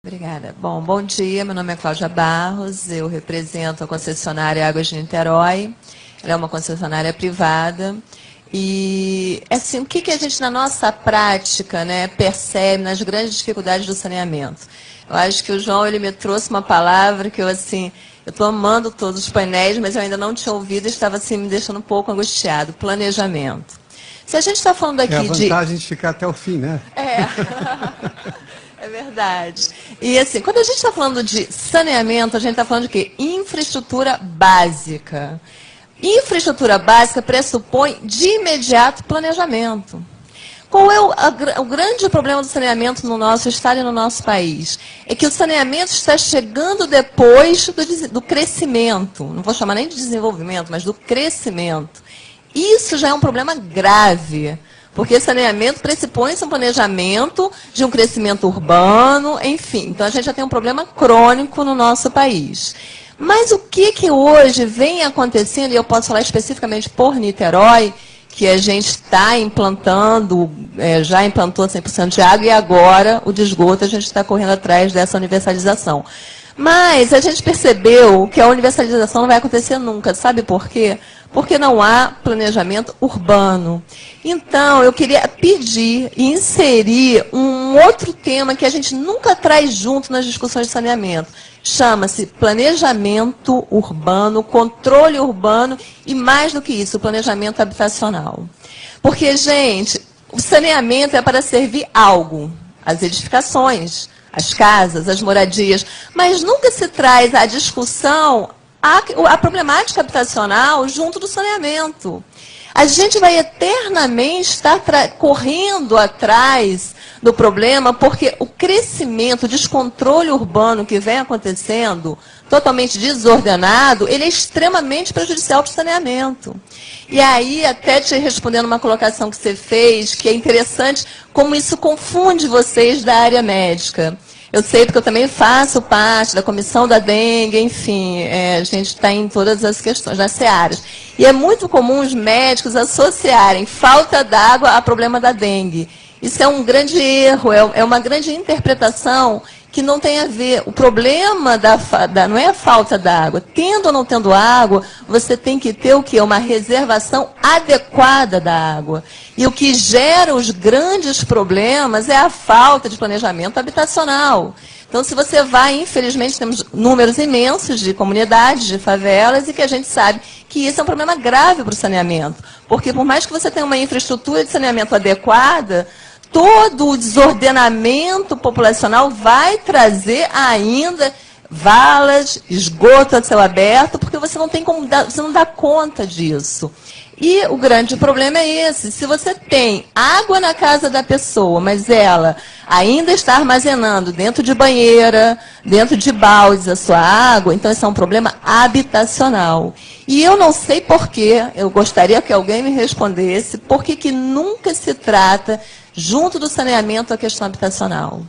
Obrigada. Bom dia, meu nome é Cláudia Barros, eu represento a concessionária Águas de Niterói, ela é uma concessionária privada, e assim, o que a gente na nossa prática, né, percebe nas grandes dificuldades do saneamento? Eu acho que o João ele me trouxe uma palavra que eu estou amando todos os painéis, mas eu ainda não tinha ouvido e estava assim, me deixando um pouco angustiado, planejamento. Se a gente está falando aqui de... É a vantagem de ficar até o fim, né? É verdade. E assim, quando a gente está falando de saneamento, a gente está falando de quê? Infraestrutura básica. Infraestrutura básica pressupõe de imediato planejamento. Qual é o grande problema do saneamento no nosso estado e no nosso país? É que o saneamento está chegando depois do crescimento. Não vou chamar nem de desenvolvimento, mas do crescimento. Isso já é um problema grave. Porque saneamento pressupõe-se um planejamento de um crescimento urbano, enfim. Então, a gente já tem um problema crônico no nosso país. Mas o que hoje vem acontecendo, e eu posso falar especificamente por Niterói, que a gente está implantando, já implantou 100% de água, e agora o de esgoto a gente está correndo atrás dessa universalização. Mas a gente percebeu que a universalização não vai acontecer nunca. Sabe por quê? Porque não há planejamento urbano. Então, eu queria pedir e inserir um outro tema que a gente nunca traz junto nas discussões de saneamento. Chama-se planejamento urbano, controle urbano e, mais do que isso, planejamento habitacional. Porque, gente, o saneamento é para servir algo, as edificações, as casas, as moradias, mas nunca se traz à discussão a problemática habitacional junto do saneamento. A gente vai eternamente estar correndo atrás do problema, porque o crescimento, o descontrole urbano que vem acontecendo, totalmente desordenado, ele é extremamente prejudicial para o saneamento. E aí, até te respondendo uma colocação que você fez, que é interessante, como isso confunde vocês da área médica. Eu sei porque eu também faço parte da comissão da dengue, enfim, a gente está em todas as questões, nas searas. E é muito comum os médicos associarem falta d'água a problema da dengue. Isso é um grande erro, é uma grande interpretação que não tem a ver. O problema não é a falta d'água. Tendo ou não tendo água, você tem que ter o quê? Uma reservação adequada da água. E o que gera os grandes problemas é a falta de planejamento habitacional. Então, se você vai, infelizmente, temos números imensos de comunidades, de favelas, e que a gente sabe que isso é um problema grave para o saneamento. Porque, por mais que você tenha uma infraestrutura de saneamento adequada, todo o desordenamento populacional vai trazer ainda valas, esgoto a céu aberto, porque você não tem como você não dá conta disso. E o grande problema é esse: se você tem água na casa da pessoa, mas ela ainda está armazenando dentro de banheira, dentro de baldes a sua água, então esse é um problema habitacional. E eu não sei porquê, eu gostaria que alguém me respondesse, por que nunca se trata, junto do saneamento, a questão habitacional.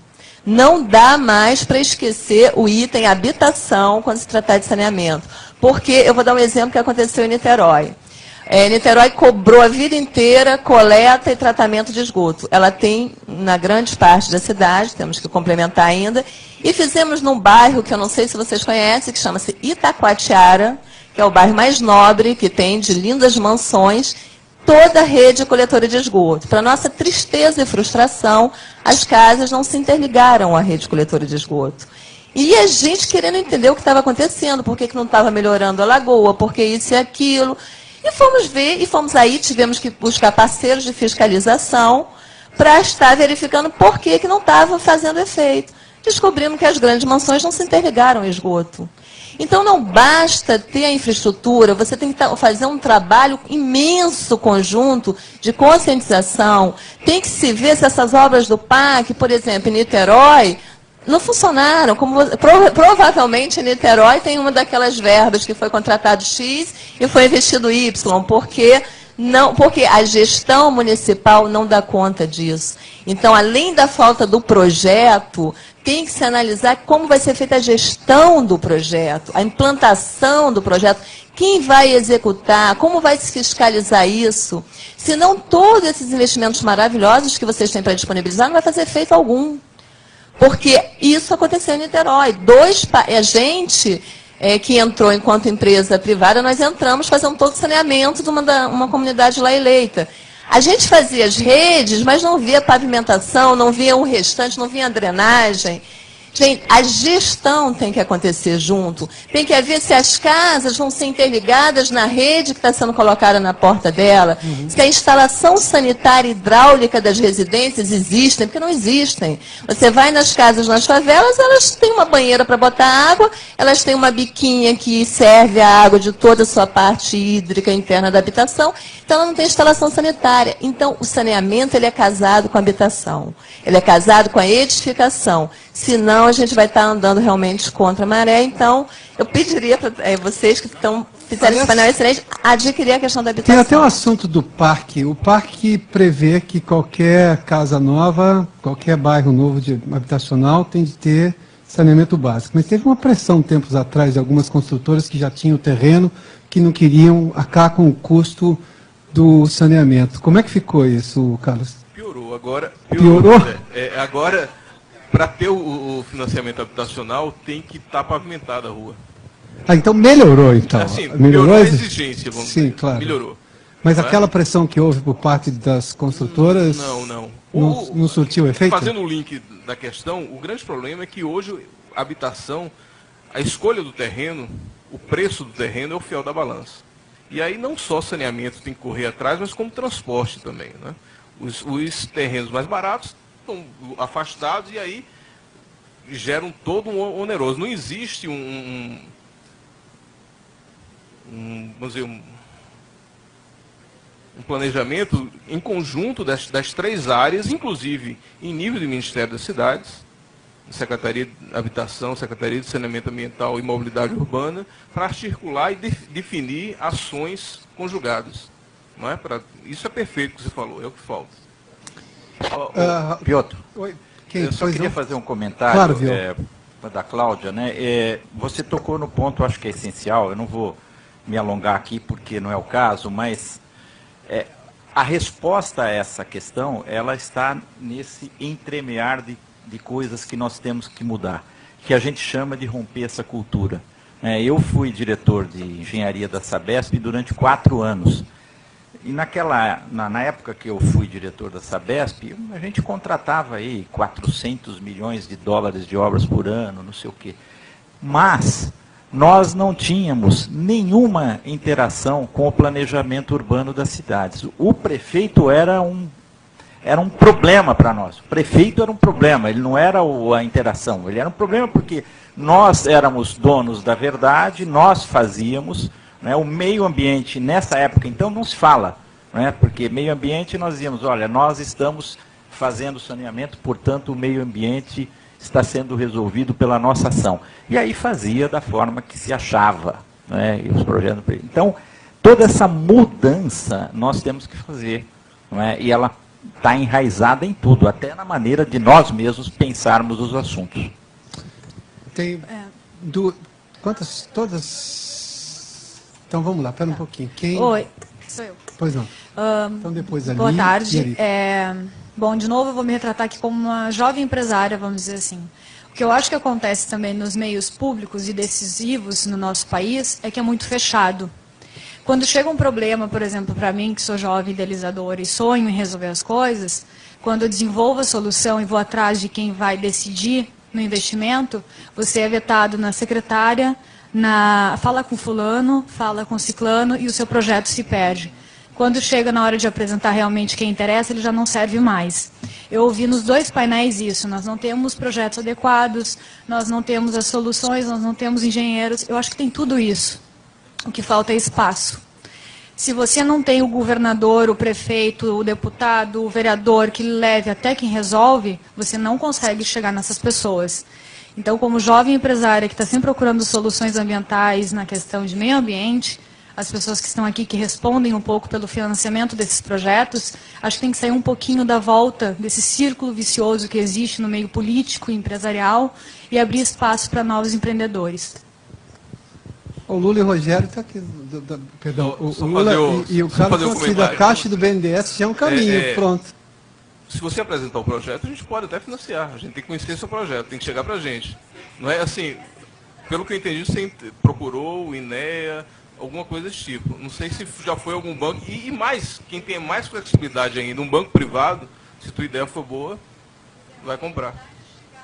Não dá mais para esquecer o item habitação quando se tratar de saneamento. Porque, eu vou dar um exemplo que aconteceu em Niterói. Niterói cobrou a vida inteira coleta e tratamento de esgoto. Ela tem na grande parte da cidade, temos que complementar ainda. E fizemos num bairro que eu não sei se vocês conhecem, que chama-se Itacoatiara, que é o bairro mais nobre, que tem de lindas mansões, toda a rede coletora de esgoto. Para nossa tristeza e frustração, as casas não se interligaram à rede coletora de esgoto. E a gente querendo entender o que estava acontecendo, por que não estava melhorando a lagoa, por que isso e aquilo. E fomos ver, e fomos aí, tivemos que buscar parceiros de fiscalização para estar verificando por que não estava fazendo efeito. Descobrimos que as grandes mansões não se interligaram ao esgoto. Então, não basta ter a infraestrutura, você tem que fazer um trabalho imenso conjunto de conscientização. Tem que se ver se essas obras do PAC, por exemplo, em Niterói, não funcionaram. Provavelmente em Niterói tem uma daquelas verbas que foi contratado X e foi investido Y, porque a gestão municipal não dá conta disso. Então, além da falta do projeto, tem que se analisar como vai ser feita a gestão do projeto, a implantação do projeto, quem vai executar, como vai se fiscalizar isso. Senão, todos esses investimentos maravilhosos que vocês têm para disponibilizar não vai fazer efeito algum. Porque isso aconteceu em Niterói. A gente que entrou enquanto empresa privada, nós entramos fazendo todo o saneamento de uma comunidade lá eleita. A gente fazia as redes, mas não via pavimentação, não via o restante, não via a drenagem. Gente, a gestão tem que acontecer junto. Tem que haver se as casas vão ser interligadas na rede que está sendo colocada na porta dela, se a instalação sanitária hidráulica das residências existem, porque não existem. Você vai nas casas, nas favelas, elas têm uma banheira para botar água, elas têm uma biquinha que serve a água de toda a sua parte hídrica interna da habitação, então ela não tem instalação sanitária. Então, o saneamento ele é casado com a habitação, ele é casado com a edificação. Senão, a gente vai estar andando realmente contra a maré. Então, eu pediria para vocês que fizeram esse painel excelente, adquirir a questão da habitação. Tem até o assunto do parque. O parque prevê que qualquer casa nova, qualquer bairro novo habitacional tem de ter saneamento básico. Mas teve uma pressão tempos atrás de algumas construtoras que já tinham o terreno, que não queriam arcar com o custo do saneamento. Como é que ficou isso, Carlos? Piorou. Agora, Piorou? Para ter o financiamento habitacional, tem que estar pavimentada a rua. Ah, então melhorou, então. Assim, melhorou a exigência, vamos Sim, dizer. claro. Melhorou. Mas aquela pressão que houve por parte das construtoras não surtiu efeito? Fazendo o link da questão, o grande problema é que hoje a habitação, a escolha do terreno, o preço do terreno é o fiel da balança. E aí não só saneamento tem que correr atrás, mas como transporte também, né? Os terrenos mais baratos estão afastados e aí geram todo um oneroso. Não existe vamos dizer, um planejamento em conjunto das três áreas, inclusive em nível de Ministério das Cidades, Secretaria de Habitação, Secretaria de Saneamento Ambiental e Mobilidade Urbana, para articular e definir ações conjugadas. Não é? Isso é perfeito o que você falou, é o que falta. Piotr, eu só queria fazer um comentário da Cláudia, né? Você tocou no ponto, acho que é essencial, eu não vou me alongar aqui porque não é o caso, mas a resposta a essa questão, ela está nesse entremear de coisas que nós temos que mudar, que a gente chama de romper essa cultura. Eu fui diretor de engenharia da Sabesp durante 4 anos. E na época que eu fui diretor da Sabesp, a gente contratava aí 400 milhões de dólares de obras por ano, não sei o quê. Mas nós não tínhamos nenhuma interação com o planejamento urbano das cidades. O prefeito era um problema para nós. O prefeito era um problema, ele não era a interação. Ele era um problema porque nós éramos donos da verdade, nós fazíamos. O meio ambiente, nessa época, então, não se fala, porque meio ambiente nós dizíamos, olha, nós estamos fazendo saneamento, portanto, o meio ambiente está sendo resolvido pela nossa ação. E aí fazia da forma que se achava, e os projetos. Então, toda essa mudança nós temos que fazer, e ela está enraizada em tudo, até na maneira de nós mesmos pensarmos os assuntos. Tem todas... Então vamos lá, pera um pouquinho. Oi, sou eu. Pois não. Então depois ali. Boa tarde. Bom, de novo eu vou me retratar aqui como uma jovem empresária, vamos dizer assim. O que eu acho que acontece também nos meios públicos e decisivos no nosso país é que é muito fechado. Quando chega um problema, por exemplo, para mim, que sou jovem idealizadora e sonho em resolver as coisas, quando eu desenvolvo a solução e vou atrás de quem vai decidir no investimento, você é vetado na secretária, fala com fulano, fala com ciclano e o seu projeto se perde. Quando chega na hora de apresentar realmente quem interessa, ele já não serve mais. Eu ouvi nos 2 painéis isso, nós não temos projetos adequados, nós não temos as soluções, nós não temos engenheiros, eu acho que tem tudo isso. O que falta é espaço. Se você não tem o governador, o prefeito, o deputado, o vereador que leve até quem resolve, você não consegue chegar nessas pessoas. Então, como jovem empresária que está sempre procurando soluções ambientais na questão de meio ambiente, as pessoas que estão aqui que respondem um pouco pelo financiamento desses projetos, acho que tem que sair um pouquinho da volta desse círculo vicioso que existe no meio político e empresarial e abrir espaço para novos empreendedores. O Lula e o Rogério estão aqui. Perdão, o Lula e o Carlos estão aqui da Caixa do BNDES, já é um caminho, pronto. se você apresentar o projeto, a gente pode até financiar. A gente tem que conhecer seu projeto, tem que chegar para a gente. Não é assim, pelo que eu entendi, você procurou o INEA, alguma coisa desse tipo. Não sei se já foi algum banco. E mais, quem tem mais flexibilidade ainda, um banco privado, se tua ideia for boa, vai comprar.